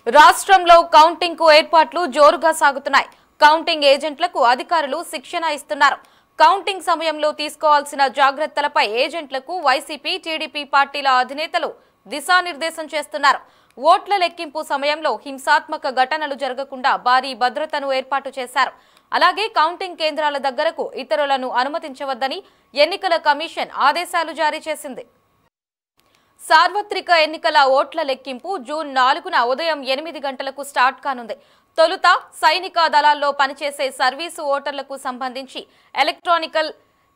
రాష్ట్రంలో కౌంటింగ్ కు ఏర్పాట్లు జోరుగా సాగుతున్నాయి. కౌంటింగ్ ఏజెంట్లకు అధికారులు శిక్షణ ఇస్తున్నారు. కౌంటింగ్ సమయంలో తీసుకోవాల్సిన జాగ్రత్తలపై ఏజెంట్లకు వైసీపీ, టీడీపీ పార్టీల అధినేతలు దిశానిర్దేశం చేస్తున్నారు. ఓట్ల లెక్కింపు సమయంలో హింసాత్మక ఘటనలు జరగకుండా భారీ భద్రతను ఏర్పాటు చేశారు. అలాగే కౌంటింగ్ కేంద్రాల దగ్గరకు ఇతరులను అనుమతించవద్దని ఎన్నికల కమిషన్ ఆదేశాలు జారీ చేసింది. సార్వత్రిక ఎన్నికల ఓట్ల లెక్కింపు జూన్ 4న ఉదయం 8 గంటలకు స్టార్ట్ కానుంది. తొలుత సైనిక దళాల్లో పనిచేసే సర్వీసు ఓటర్లకు సంబంధించి ఎలక్ట్రానికల్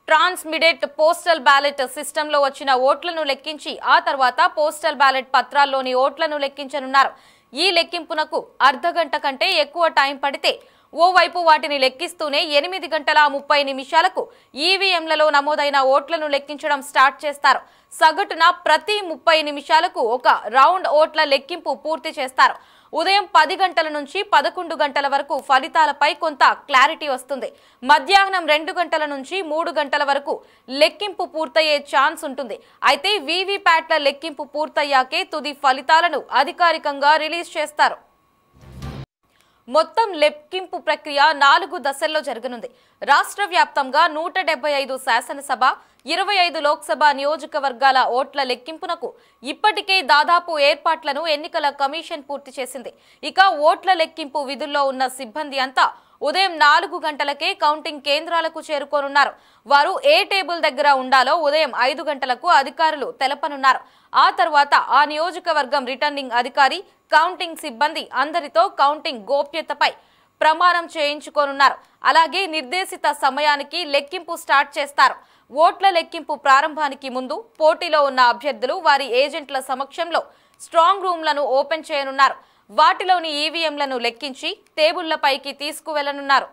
ట్రాన్స్మిటెడ్ పోస్టల్ బ్యాలెట్ సిస్టంలో వచ్చిన ఓట్లను లెక్కించి ఆ తర్వాత పోస్టల్ బ్యాలెట్ పత్రాల్లోని ఓట్లను లెక్కించనున్నారు. ఈ లెక్కింపునకు అర్ధగంట కంటే ఎక్కువ టైం పడితే ఓవైపు వాటిని లెక్కిస్తూనే 8 గంటల 30 నిమిషాలకు ఈవీఎంలలో నమోదైన ఓట్లను లెక్కించడం స్టార్ట్ చేస్తారు. సగటున ప్రతి 30 నిమిషాలకు ఒక రౌండ్ ఓట్ల లెక్కింపు పూర్తి చేస్తారు. ఉదయం 10 గంటల నుంచి 11 గంటల వరకు ఫలితాలపై కొంత క్లారిటీ వస్తుంది. మధ్యాహ్నం 2 గంటల నుంచి 3 గంటల వరకు లెక్కింపు పూర్తయ్యే ఛాన్స్ ఉంటుంది. అయితే వీవీప్యాట్ల లెక్కింపు పూర్తయ్యాకే తుది ఫలితాలను అధికారికంగా రిలీజ్ చేస్తారు. మొత్తం లెక్కింపు ప్రక్రియ 4 దశల్లో జరగనుంది. రాష్ట్ర వ్యాప్తంగా 175 శాసనసభ, 25 లోక్సభ నియోజకవర్గాల ఓట్ల లెక్కింపునకు ఇప్పటికే దాదాపు ఏర్పాట్లను ఎన్నికల కమిషన్ పూర్తి చేసింది. ఇక ఓట్ల లెక్కింపు విధుల్లో ఉన్న సిబ్బంది అంతా ఉదయం 4 గంటలకే కౌంటింగ్ కేంద్రాలకు చేరుకోనున్నారు. వారు ఏ టేబుల్ దగ్గర ఉండాలో ఉదయం 5 గంటలకు అధికారులు తెలపనున్నారు. ఆ తర్వాత ఆ నియోజకవర్గం రిటర్నింగ్ అధికారి, కౌంటింగ్ సిబ్బంది అందరితో కౌంటింగ్ గోప్యతపై ప్రమాణం చేయించుకోనున్నారు. అలాగే నిర్దేశిత సమయానికి లెక్కింపు స్టార్ట్ చేస్తారు. ఓట్ల లెక్కింపు ప్రారంభానికి ముందు పోటీలో ఉన్న అభ్యర్థులు వారి ఏజెంట్ల సమక్షంలో స్ట్రాంగ్ రూమ్లను ఓపెన్ చేయనున్నారు. వాటిలోని ఈవీఎంలను లెక్కించి టేబుళ్లపైకి తీసుకువెళ్లనున్నారు.